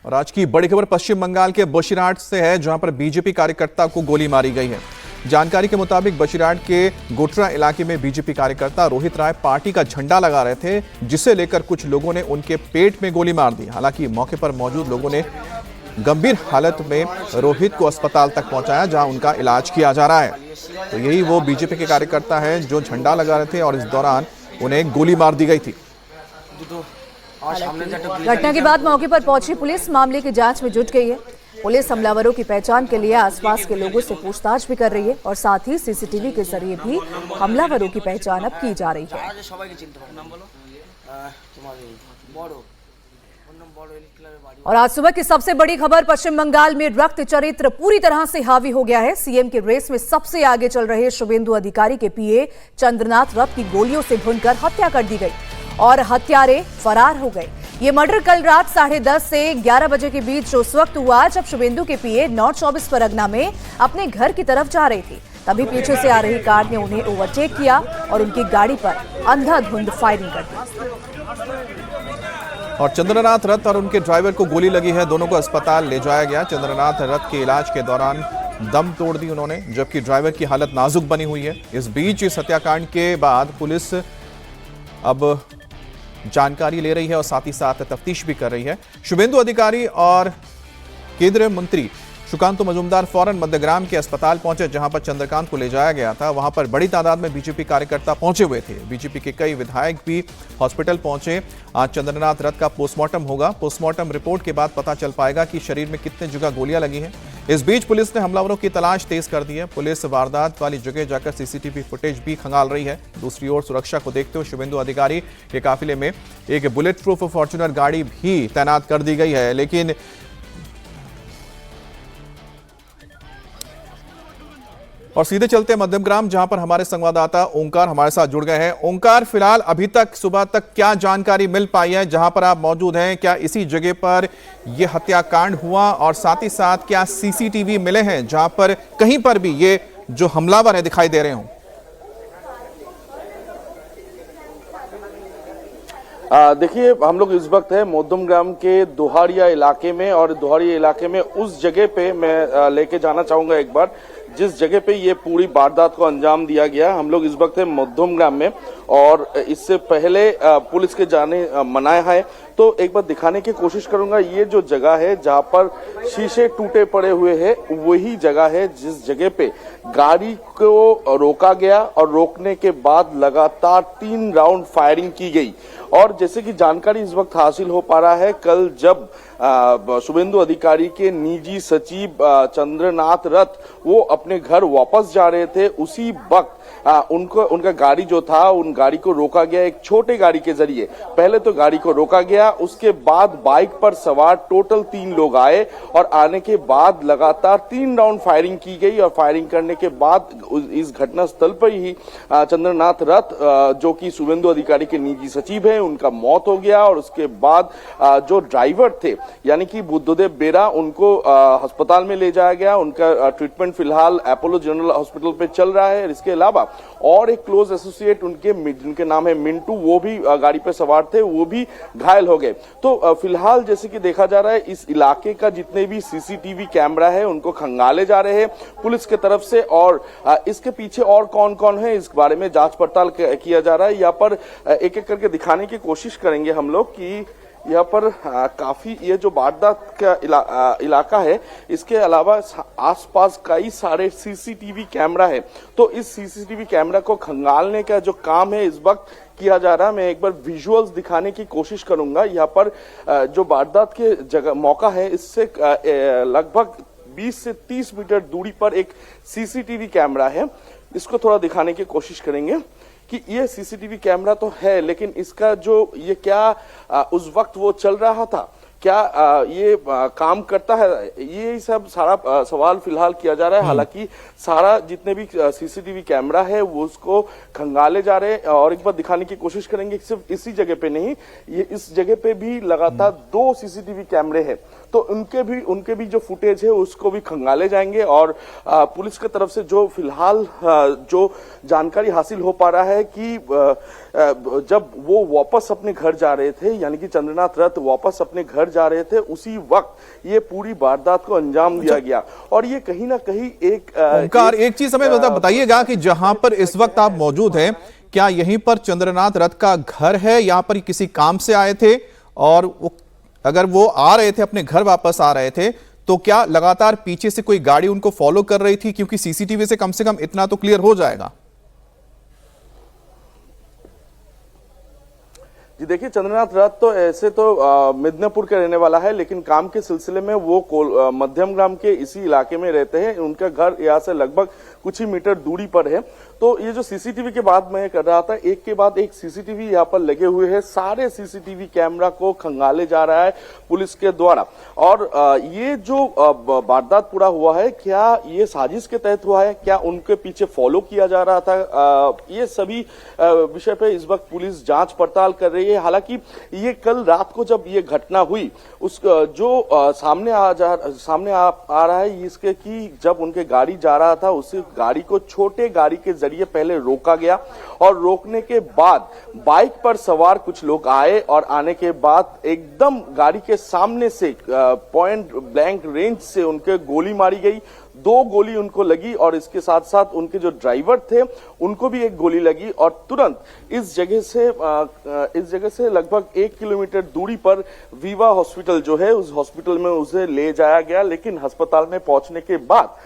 और आज की बड़ी खबर पश्चिम बंगाल के बशिरहाट से है, जहां पर बीजेपी कार्यकर्ता को गोली मारी गई है। जानकारी के मुताबिक बशिरहाट के गोटरा इलाके में बीजेपी कार्यकर्ता रोहित राय पार्टी का झंडा लगा रहे थे, जिसे लेकर कुछ लोगों ने उनके पेट में गोली मार दी। हालांकि मौके पर मौजूद लोगों ने गंभीर हालत में रोहित को अस्पताल तक पहुंचाया, जहां उनका इलाज किया जा रहा है। तो यही वो बीजेपी के कार्यकर्ता हैं जो झंडा लगा रहे थे और इस दौरान उन्हें गोली मार दी गई थी। घटना के बाद मौके पर पहुंची पुलिस मामले की जांच में जुट गई है। पुलिस हमलावरों की पहचान के लिए आसपास के लोगों से पूछताछ भी कर रही है और साथ ही सीसीटीवी के जरिए भी हमलावरों की पहचान अब की जा रही है। और आज सुबह की सबसे बड़ी खबर, पश्चिम बंगाल में रक्त चरित्र पूरी तरह से हावी हो गया है। सीएम के रेस में सबसे आगे चल रहे शुभेंदु अधिकारी के पीए चंद्रनाथ रथ की गोलियों से भूनकर हत्या कर दी गई और हत्यारे फरार हो गए। ये मर्डर कल रात 10:30 से 11 बजे के बीच उस वक्त हुआ जब शुभेंदु के पीए नॉर्थ 24 परगना में अपने घर की तरफ जा रही थी। तभी पीछे से आ रही कार ने उन्हें ओवरटेक किया और उनकी गाड़ी पर अंधाधुंध फायरिंग कर दी। और चंद्रनाथ रथ और उनके ड्राइवर को गोली लगी है, दोनों को अस्पताल ले जाया गया। चंद्रनाथ रथ के इलाज के दौरान दम तोड़ दी उन्होंने, जबकि ड्राइवर की हालत नाजुक बनी हुई है। इस बीच इस हत्याकांड के बाद पुलिस अब जानकारी ले रही है और साथ ही साथ तफ्तीश भी कर रही है। शुभेंदु अधिकारी और केंद्रीय मंत्री सुकांतु मजूमदार फौरन मध्यग्राम के अस्पताल पहुंचे, जहां पर चंद्रकांत को ले जाया गया था। वहां पर बड़ी तादाद में बीजेपी कार्यकर्ता पहुंचे हुए थे। बीजेपी के कई विधायक भी हॉस्पिटल पहुंचे। आज चंद्रनाथ रथ का पोस्टमार्टम होगा। पोस्टमार्टम रिपोर्ट के बाद पता चल पाएगा कि शरीर में कितने जगह गोलियां लगी हैं। इस बीच पुलिस ने हमलावरों की तलाश तेज कर दी है। पुलिस वारदात वाली जगह जाकर सीसीटीवी फुटेज भी खंगाल रही है। दूसरी ओर सुरक्षा को देखते हुए शुभेंदु अधिकारी के काफिले में एक बुलेट प्रूफ फॉर्च्यूनर गाड़ी भी तैनात कर दी गई है। लेकिन और सीधे चलते हैं मध्यमग्राम, जहां पर हमारे संवाददाता ओंकार हमारे साथ जुड़ गए हैं। ओंकार, फिलहाल अभी तक सुबह तक क्या जानकारी मिल पाई है जहां पर आप मौजूद हैं? क्या इसी जगह पर यह हत्याकांड हुआ और साथ ही साथ क्या सीसीटीवी मिले हैं जहां पर कहीं पर भी ये जो हमलावर है दिखाई दे रहे हों? देखिए, हम लोग इस वक्त है मध्यमग्राम के दोहारिया इलाके में, और दोहारिया इलाके में उस जगह पे मैं लेके जाना चाहूंगा एक बार जिस जगह पे ये पूरी वारदात को अंजाम दिया गया। हम लोग इस वक्त है मध्यमग्राम में और इससे पहले पुलिस के जाने मनाया है, तो एक बार दिखाने की कोशिश करूंगा। ये जो जगह है जहां पर शीशे टूटे पड़े हुए हैं, वही जगह है जिस जगह पे गाड़ी को रोका गया और रोकने के बाद लगातार 3 राउंड फायरिंग की गई। और जैसे कि जानकारी इस वक्त हासिल हो पा रहा है, कल जब शुभेंदु अधिकारी के निजी सचिव चंद्रनाथ रथ वो अपने घर वापस जा रहे थे, उसी वक्त उनका गाड़ी जो था, उन गाड़ी को रोका गया एक छोटे गाड़ी के जरिए। पहले तो गाड़ी को रोका गया, उसके बाद बाइक पर सवार टोटल 3 लोग आए और आने के बाद लगातार 3 राउंड फायरिंग की गई। और फायरिंग करने के बाद इस घटना स्थल पर ही चंद्रनाथ रथ जो कि शुभेंदु अधिकारी के निजी सचिव है, उनका मौत हो गया। और उसके बाद जो ड्राइवर थे यानी कि बुद्धदेव बेरा, उनको अस्पताल में ले जाया गया। उनका ट्रीटमेंट फिलहाल अपोलो जनरल हॉस्पिटल पे चल रहा है। इसके अलावा और एक क्लोज एसोसिएट उनके जिनके नाम है मिंटू, वो भी गाड़ी पे सवार थे, वो भी घायल हो गए। तो फिलहाल जैसे कि देखा जा रहा है, इस इलाके का जितने भी सीसीटीवी कैमरा है उनको खंगाले जा रहे हैं पुलिस के तरफ से। और इसके पीछे और कौन कौन है इस बारे में जांच पड़ताल किया जा रहा है। यहाँ पर एक एक करके दिखाने की कोशिश करेंगे हम लोग कि यहाँ पर काफी ये जो वारदात का इलाका है, इसके अलावा आसपास कई सारे सीसीटीवी कैमरा है। तो इस सीसीटीवी कैमरा को खंगालने का जो काम है इस वक्त किया जा रहा है। मैं एक बार विजुअल्स दिखाने की कोशिश करूंगा। यहाँ पर जो वारदात के जगह मौका है, इससे लगभग 20 से 30 मीटर दूरी पर एक सीसीटीवी कैमरा है। इसको थोड़ा दिखाने की कोशिश करेंगे कि ये सीसीटीवी कैमरा तो है, लेकिन इसका जो ये क्या उस वक्त वो चल रहा था, क्या ये काम करता है, ये सब सारा सवाल फिलहाल किया जा रहा है। हालांकि सारा जितने भी सीसीटीवी कैमरा है वो उसको खंगाले जा रहे हैं। और एक बार दिखाने की कोशिश करेंगे, सिर्फ इसी जगह पे नहीं, ये इस जगह पे भी लगातार 2 सीसीटीवी कैमरे हैं, तो उनके भी जो फुटेज है उसको भी खंगाले जाएंगे। और पुलिस की तरफ से जो फिलहाल जो जानकारी हासिल हो पा रहा है कि जब वो वापस अपने घर जा रहे थे, यानी कि चंद्रनाथ रथ वापस अपने घर घर जा रहे थे, उसी वक्त ये पूरी वारदात को अंजाम दिया गया। और ये कहीं ना कहीं ओंकार, एक चीज हमें बताइएगा कि जहां पर इस वक्त आप मौजूद हैं, क्या यहीं पर चंद्रनाथ रथ का घर है? यहां पर किसी काम से आए थे, और अगर वो आ रहे थे, अपने घर वापस आ रहे थे, तो क्या लगातार पीछे से कोई गाड़ी उनको फॉलो कर रही थी? क्योंकि सीसीटीवी से कम इतना तो क्लियर हो जाएगा। जी देखिए, चंद्रनाथ रथ तो ऐसे तो मिदनापुर का रहने वाला है, लेकिन काम के सिलसिले में वो मध्यम ग्राम के इसी इलाके में रहते हैं। उनका घर यहाँ से लगभग कुछ ही मीटर दूरी पर है। तो ये जो सीसीटीवी के बाद मैं कर रहा था, एक के बाद एक सीसीटीवी यहाँ पर लगे हुए हैं। सारे सीसीटीवी कैमरा को खंगाले जा रहा है पुलिस के द्वारा। और ये जो वारदात पूरा हुआ है, क्या ये साजिश के तहत हुआ है, क्या उनके पीछे फॉलो किया जा रहा था, ये सभी विषय पे इस वक्त पुलिस जांच पड़ताल कर रही है। हालांकि ये कल रात को जब ये घटना हुई, उस जो सामने आ रहा है इसके कि जब उनके गाड़ी जा रहा था, उसी गाड़ी को छोटे गाड़ी के जरिए पहले रोका गया, और रोकने के बाद बाइक पर सवार कुछ लोग आए, और आने के बाद एकदम गाड़ी के सामने से पॉइंट ब्लैंक रेंज से उनके गोली मारी गई। 2 गोली उनको लगी, और इसके साथ साथ उनके जो ड्राइवर थे उनको भी एक गोली लगी, और तुरंत इस जगह से लगभग 1 किलोमीटर दूरी पर वीवा हॉस्पिटल जो है, उस हॉस्पिटल में उसे ले जाया गया। लेकिन अस्पताल में पहुंचने के बाद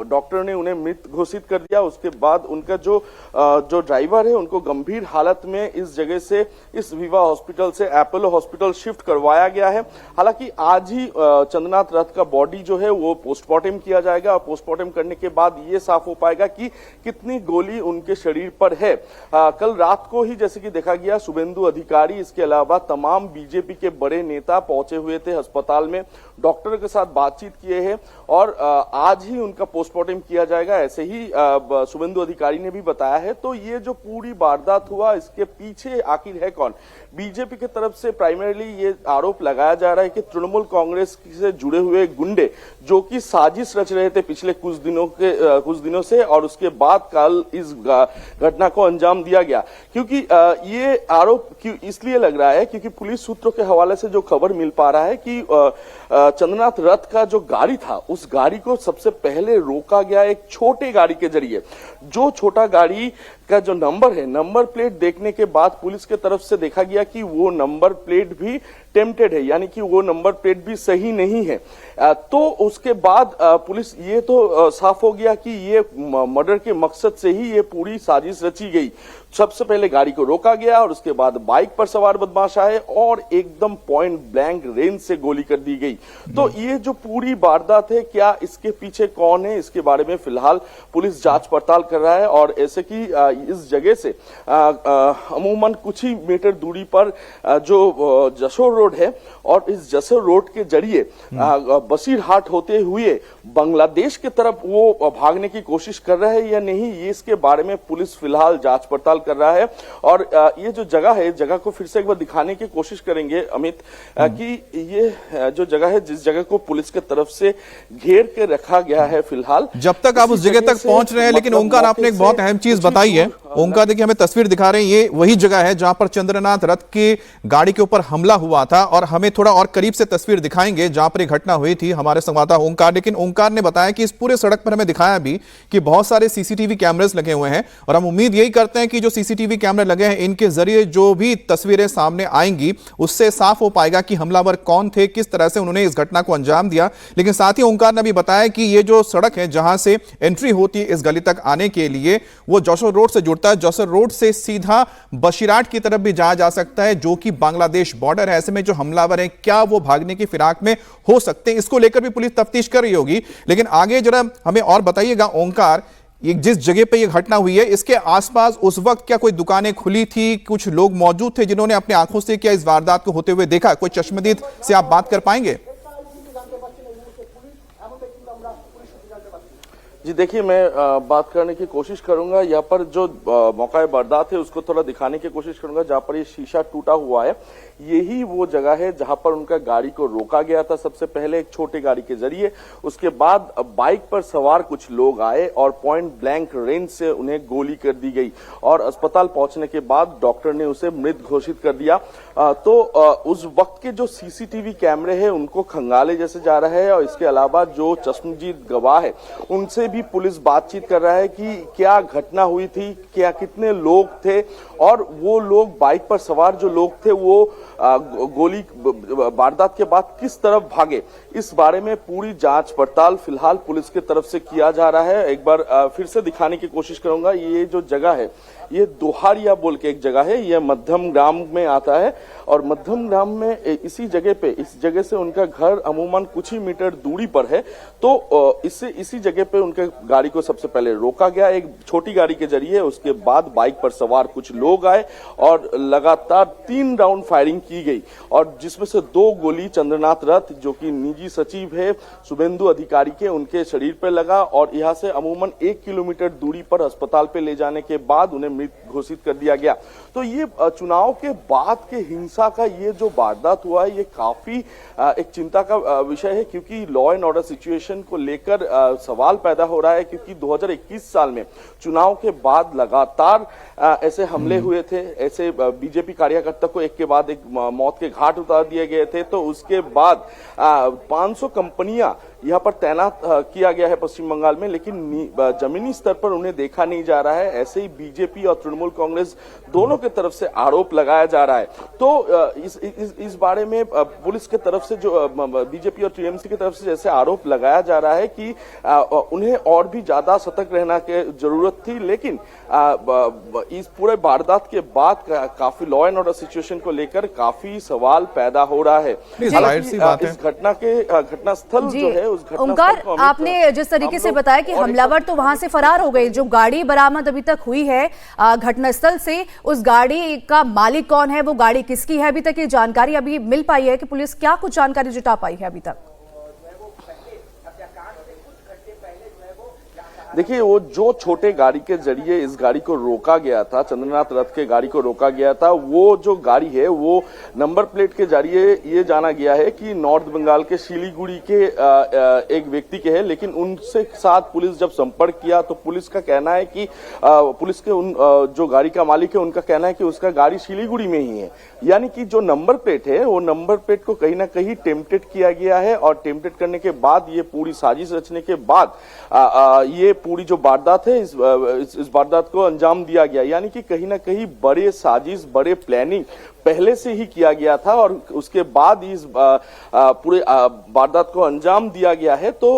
डॉक्टर ने उन्हें मृत घोषित कर दिया। उसके बाद उनका जो ड्राइवर है उनको गंभीर हालत में इस जगह से, इस वीवा हॉस्पिटल से अपोलो हॉस्पिटल शिफ्ट करवाया गया है। हालांकि आज ही चंद्रनाथ रथ का बॉडी जो है वो पोस्टमार्टम किया जाएगा, और पोस्टमार्टम करने के बाद ये साफ हो पाएगा कि कितनी गोली उनके शरीर पर है। कल रात को ही जैसे कि देखा गया, शुभेंदु अधिकारी, इसके अलावा तमाम बीजेपी के बड़े नेता पहुंचे हुए थे अस्पताल में, डॉक्टर के साथ बातचीत किए हैं, और आज ही उनका पोस्टमार्टम किया जाएगा, ऐसे ही शुभेंदु अधिकारी ने भी बताया है। तो ये जो पूरी वारदात हुआ, इसके पीछे आखिर है कौन? बीजेपी की तरफ से प्राइमरीली ये आरोप लगाया जा रहा है कि तृणमूल कांग्रेस से जुड़े हुए गुंडे जो कि साजिश रच रहे थे पिछले कुछ दिनों से, और उसके बाद कल इस घटना को अंजाम दिया गया। क्योंकि ये आरोप इसलिए लग रहा है क्योंकि पुलिस सूत्रों के हवाले से जो खबर मिल पा रहा है कि चंद्रनाथ रथ का जो गाड़ी था, उस गाड़ी को सबसे पहले रोका गया एक छोटे गाड़ी के जरिए। जो छोटा गाड़ी का जो नंबर है, नंबर प्लेट देखने के बाद पुलिस के तरफ से देखा गया कि वो नंबर प्लेट भी टेम्प्टेड है, यानी कि वो नंबर प्लेट भी सही नहीं है। तो उसके बाद पुलिस ये तो साफ हो गया कि ये मर्डर के मकसद से ही ये पूरी साजिश रची गई। सबसे पहले गाड़ी को रोका गया, और उसके बाद बाइक पर सवार बदमाश आए और एकदम पॉइंट ब्लैंक रेंज से गोली कर दी गई। तो ये जो पूरी वारदात है, क्या इसके पीछे कौन है, इसके बारे में फिलहाल पुलिस जांच पड़ताल कर रहा है। और ऐसे कि इस जगह से अमूमन कुछ ही मीटर दूरी पर जो जसोर रोड है, और इस जसोर रोड के जरिए बसीरहाट होते हुए बांग्लादेश की तरफ वो भागने की कोशिश कर रहा है या नहीं, ये इसके बारे में पुलिस फिलहाल जांच पड़ताल कर रहा है। और ये जो जगह है, जगह को फिर से एक बार दिखाने की कोशिश करेंगे अमित, कि ये जो जगह है, जिस जगह को पुलिस की तरफ से घेर के रखा गया है फिलहाल, जब तक आप उस जगह तक पहुंच रहे हैं। लेकिन ओंकार, आपने एक बहुत अहम चीज बताई है। ओंकार, देखिए, हमें तस्वीर दिखा रहे हैं, ये वही जगह है जहां पर चंद्रनाथ रथ की गाड़ी के ऊपर हमला हुआ था, और हमें थोड़ा और करीब से तस्वीर दिखाएंगे जहां पर घटना हुई थी हमारे संवाददाता ओंकार। लेकिन ओंकार ने बताया कि इस पूरे सड़क पर हमें दिखाया भी कि बहुत सारे सीसीटीवी कैमरेस लगे हुए हैं, और हम उम्मीद यही करते हैं कि जो सीसीटीवी कैमरे लगे हैं, इनके जरिए जो भी तस्वीरें सामने आएंगी, उससे साफ हो पाएगा कि हमलावर कौन थे, किस तरह से उन्होंने इस घटना को अंजाम दिया। लेकिन साथ ही ओंकार ने भी बताया कि ये जो सड़क है जहां से एंट्री होती है इस गली तक आने के लिए, वो जसोर रोड से जुड़ता है। जसोर रोड से सीधा बसीरहाट की तरफ भी जाया जा सकता है, जो कि बांग्लादेश बॉर्डर है। ऐसे में जो हमलावर है, क्या वो भागने की फिराक में हो सकते हैं, इसको लेकर भी पुलिस तफ्तीश कर रही होगी। लेकिन आगे जरा हमें और बताइएगा ओंकार, ये जिस जगह पे ये घटना हुई है, इसके आसपास उस वक्त क्या कोई दुकानें खुली थी, कुछ लोग मौजूद थे जिन्होंने अपनी आंखों से क्या इस वारदात को होते हुए देखा? कोई चश्मदीद से आप बात कर पाएंगे? जी देखिए, मैं बात करने की कोशिश करूंगा। यहाँ पर जो मौका वारदात है उसको थोड़ा दिखाने की कोशिश करूंगा, जहाँ पर ये शीशा टूटा हुआ है। यही वो जगह है जहां पर उनका गाड़ी को रोका गया था सबसे पहले एक छोटे गाड़ी के जरिए। उसके बाद बाइक पर सवार कुछ लोग आए और पॉइंट ब्लैंक रेंज से उन्हें गोली कर दी गई और अस्पताल पहुंचने के बाद डॉक्टर ने उसे मृत घोषित कर दिया। उस वक्त के जो सीसीटीवी कैमरे हैं उनको खंगाले जैसे जा रहा है और इसके अलावा जो चश्मदीद गवाह है उनसे भी पुलिस बातचीत कर रहा है कि क्या घटना हुई थी, क्या कितने लोग थे और वो लोग बाइक पर सवार जो लोग थे वो गोली वारदात के बाद किस तरफ भागे। इस बारे में पूरी जांच पड़ताल फिलहाल पुलिस की तरफ से किया जा रहा है। एक बार फिर से दिखाने की कोशिश करूंगा। ये जो जगह है ये दोहारिया बोल के एक जगह है, यह मध्यम ग्राम में आता है और मध्यम ग्राम में इसी जगह पे, इस जगह से उनका घर अमूमन कुछ ही मीटर दूरी पर है। तो इसी जगह पे उनके गाड़ी को सबसे पहले रोका गया एक छोटी गाड़ी के जरिए। उसके बाद बाइक पर सवार कुछ लोग आए और लगातार 3 राउंड फायरिंग की गई और जिसमें से 2 गोली चंद्रनाथ रथ जो कि निजी सचिव है शुभेंदु अधिकारी के, उनके शरीर पर लगा और यहां से अमूमन 1 किलोमीटर दूरी पर अस्पताल पे ले जाने के बाद उन्हें मृत घोषित कर दिया गया। तो ये चुनाव के बाद के हिंसा का ये जो वारदात हुआ है ये काफी एक चिंता का विषय है क्योंकि लॉ एंड ऑर्डर सिचुएशन को लेकर सवाल पैदा हो रहा है क्योंकि 2021 साल में चुनाव के बाद लगातार ऐसे हमले हुए थे, ऐसे बीजेपी कार्यकर्ता को एक के बाद एक मौत के घाट उतार दिए गए थे। तो उसके बाद 500 कंपनियां यहाँ पर तैनात किया गया है पश्चिम बंगाल में, लेकिन जमीनी स्तर पर उन्हें देखा नहीं जा रहा है। ऐसे ही बीजेपी और तृणमूल कांग्रेस दोनों के तरफ से आरोप लगाया जा रहा है। तो इस बारे में पुलिस के तरफ से जो बीजेपी और टीएमसी की तरफ से जैसे आरोप लगाया जा रहा है कि उन्हें और भी ज्यादा सतर्क रहना की जरूरत थी, लेकिन इस पूरे वारदात के बाद काफी लॉ एंड ऑर्डर सिचुएशन को लेकर काफी सवाल पैदा हो रहा है। इस घटना के घटनास्थल जो है ओंकार, आपने जिस तरीके से बताया कि हमलावर तो वहां से फरार हो गए, जो गाड़ी बरामद अभी तक हुई है घटनास्थल से, उस गाड़ी का मालिक कौन है, वो गाड़ी किसकी है, अभी तक ये जानकारी अभी मिल पाई है कि पुलिस क्या कुछ जानकारी जुटा पाई है अभी तक? देखिए, वो जो छोटे गाड़ी के जरिए इस गाड़ी को रोका गया था, चंद्रनाथ रथ के गाड़ी को रोका गया था, वो जो गाड़ी है वो नंबर प्लेट के जरिए ये जाना गया है कि नॉर्थ बंगाल के शिलीगुड़ी के एक व्यक्ति के है। लेकिन उनसे साथ पुलिस जब संपर्क किया तो पुलिस का कहना है कि पुलिस के उन जो गाड़ी का मालिक है उनका कहना है कि उसका गाड़ी शिलीगुड़ी में ही है। यानी कि जो नंबर प्लेट है वो नंबर प्लेट को कहीं ना कहीं टेम्पटेड किया गया है और टेम्पटेड करने के बाद ये पूरी साजिश रचने के बाद ये पूरी जो वारदात है इस वारदात को अंजाम दिया गया। यानी कि कहीं ना कहीं बड़े साजिश, बड़े प्लानिंग पहले से ही किया गया था और उसके बाद इस पूरे वारदात को अंजाम दिया गया है। तो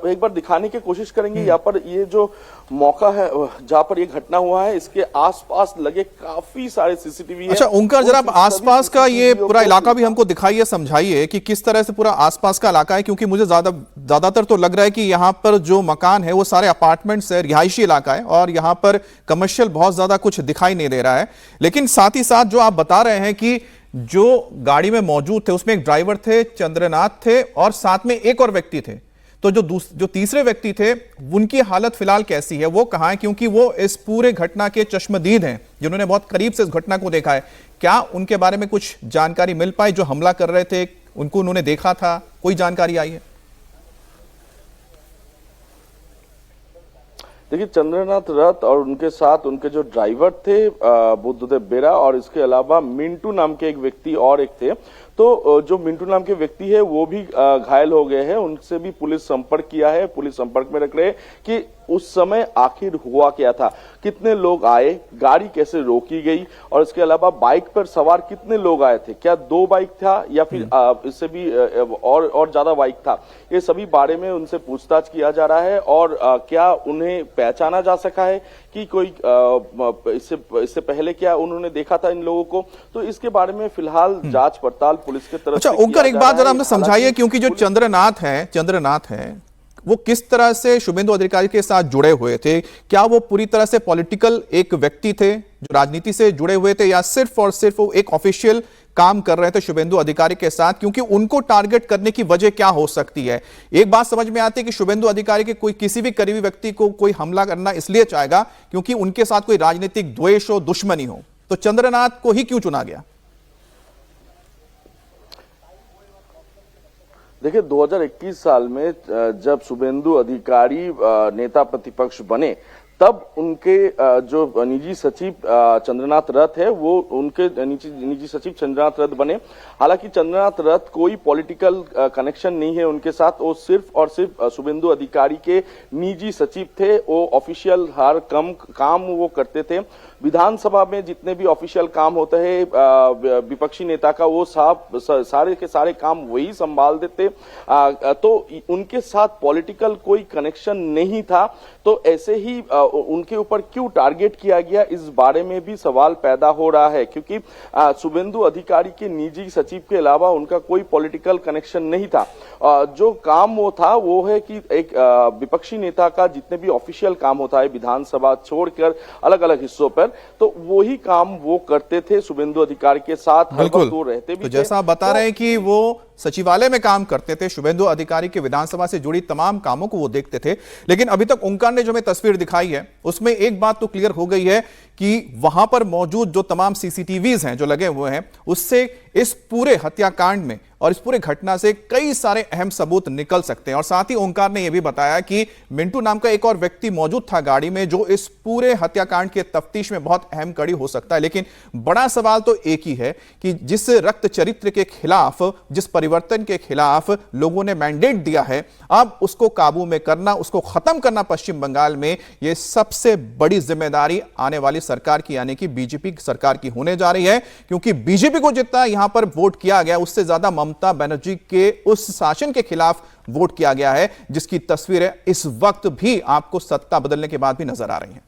एक बार दिखाने की कोशिश करेंगे यहाँ पर ये जो मौका है जहां पर ये घटना हुआ है, इसके आसपास लगे काफी सारे सीसीटीवी है। अच्छा ओंकार, जरा आप आसपास का ये पूरा इलाका भी हमको दिखाइए, समझाइए कि किस तरह से पूरा आसपास का इलाका है, क्योंकि मुझे ज्यादातर तो लग रहा है कि यहाँ पर जो मकान है वो सारे अपार्टमेंट्स है, रिहायशी इलाका है और यहाँ पर कमर्शियल बहुत ज्यादा कुछ दिखाई नहीं दे रहा है। लेकिन साथ ही साथ जो आप बता रहे हैं कि जो गाड़ी में मौजूद थे उसमें एक ड्राइवर थे, चंद्रनाथ थे और साथ में एक और व्यक्ति थे, तो जो तीसरे व्यक्ति थे उनकी हालत फिलहाल कैसी है, वो कहां है? क्योंकि वो इस पूरे घटना के चश्मदीद हैं, जिन्होंने बहुत करीब से इस घटना को देखा है। क्या उनके बारे में कुछ जानकारी मिल पाई? जो हमला कर रहे थे उनको उन्होंने देखा था, कोई जानकारी आई है? देखिए, चंद्रनाथ रथ और उनके साथ उनके जो ड्राइवर थे बुद्धदेव बेरा और इसके अलावा मिंटू नाम के एक व्यक्ति और एक थे। तो जो मिंटू नाम के व्यक्ति है वो भी घायल हो गए हैं, उनसे भी पुलिस संपर्क किया है। पुलिस संपर्क में रख रहे हैं कि उस समय आखिर हुआ क्या था, कितने लोग आए, गाड़ी कैसे रोकी गई और इसके अलावा बाइक पर सवार कितने लोग आए थे, क्या 2 बाइक था या फिर इससे भी और ज्यादा बाइक था। ये सभी बारे में उनसे पूछताछ किया जा रहा है और क्या उन्हें पहचाना जा सका है कि कोई इससे पहले क्या उन्होंने देखा था इन लोगों को। तो इसके बारे में फिलहाल जांच पड़ताल पुलिस के तरफ से। अच्छा ओंकार, एक बात जरा हमें समझाइए, क्योंकि जो चंद्रनाथ है वो किस तरह से शुभेंदु अधिकारी के साथ जुड़े हुए थे? क्या वो पूरी तरह से पॉलिटिकल एक व्यक्ति थे जो राजनीति से जुड़े हुए थे, या सिर्फ और सिर्फ वो एक ऑफिशियल काम कर रहे थे शुभेंदु अधिकारी के साथ? क्योंकि उनको टारगेट करने की वजह क्या हो सकती है? एक बात समझ में आती है कि शुभेंदु अधिकारी के कोई किसी भी करीबी व्यक्ति को कोई हमला करना इसलिए चाहेगा क्योंकि उनके साथ कोई राजनीतिक द्वेष हो, दुश्मनी हो, तो चंद्रनाथ को ही क्यों चुना गया? देखिए 2021 साल में जब शुभेंदु अधिकारी नेता प्रतिपक्ष बने, तब उनके जो निजी सचिव चंद्रनाथ रथ है, वो उनके निजी सचिव चंद्रनाथ रथ बने। हालांकि चंद्रनाथ रथ कोई पॉलिटिकल कनेक्शन नहीं है उनके साथ, वो सिर्फ और सिर्फ शुभेंदु अधिकारी के निजी सचिव थे। वो ऑफिशियल हर काम वो करते थे। विधानसभा में जितने भी ऑफिशियल काम होते हैं विपक्षी नेता का, वो सारे के सारे काम वही संभाल देते। तो उनके साथ पॉलिटिकल कोई कनेक्शन नहीं था। तो ऐसे ही उनके ऊपर क्यों टारगेट किया गया, इस बारे में भी सवाल पैदा हो रहा है, क्योंकि शुभेंदु अधिकारी के निजी सचिव के अलावा उनका कोई पॉलिटिकल कनेक्शन नहीं था। जो काम वो था वो है कि एक विपक्षी नेता का जितने भी ऑफिशियल काम होता है विधानसभा छोड़कर अलग अलग हिस्सों पर, तो वही काम वो करते थे शुभेंदु अधिकारी के साथ। बिल्कुल, वो रहते भी तो जैसा आप बता रहे हैं कि वो सचिवालय में काम करते थे, शुभेंदु अधिकारी के विधानसभा से जुड़ी तमाम कामों को वो देखते थे। लेकिन अभी तक ओंकार ने जो हमें तस्वीर दिखाई है, उसमें एक बात तो क्लियर हो गई है कि वहां पर मौजूद जो तमाम सीसीटीवीज हैं जो लगे हुए हैं, उससे इस पूरे हत्याकांड में और इस पूरे घटना से कई सारे अहम सबूत निकल सकते हैं। और साथ ही ओंकार ने यह भी बताया कि मिंटू नाम का एक और व्यक्ति मौजूद था गाड़ी में, जो इस पूरे हत्याकांड के तफ्तीश में बहुत अहम कड़ी हो सकता है। लेकिन बड़ा सवाल तो एक ही है कि जिस रक्त चरित्र के खिलाफ, जिस परिवर्तन के खिलाफ लोगों ने मैंडेट दिया है, अब उसको काबू में करना, उसको खत्म करना पश्चिम बंगाल में, यह सबसे बड़ी जिम्मेदारी आने वाली सरकार की, यानी कि बीजेपी सरकार की होने जा रही है। क्योंकि बीजेपी को जितना यहां पर वोट किया गया, उससे ज्यादा ममता बनर्जी के उस शासन के खिलाफ वोट किया गया है, जिसकी तस्वीरें इस वक्त भी आपको सत्ता बदलने के बाद भी नजर आ रही हैं।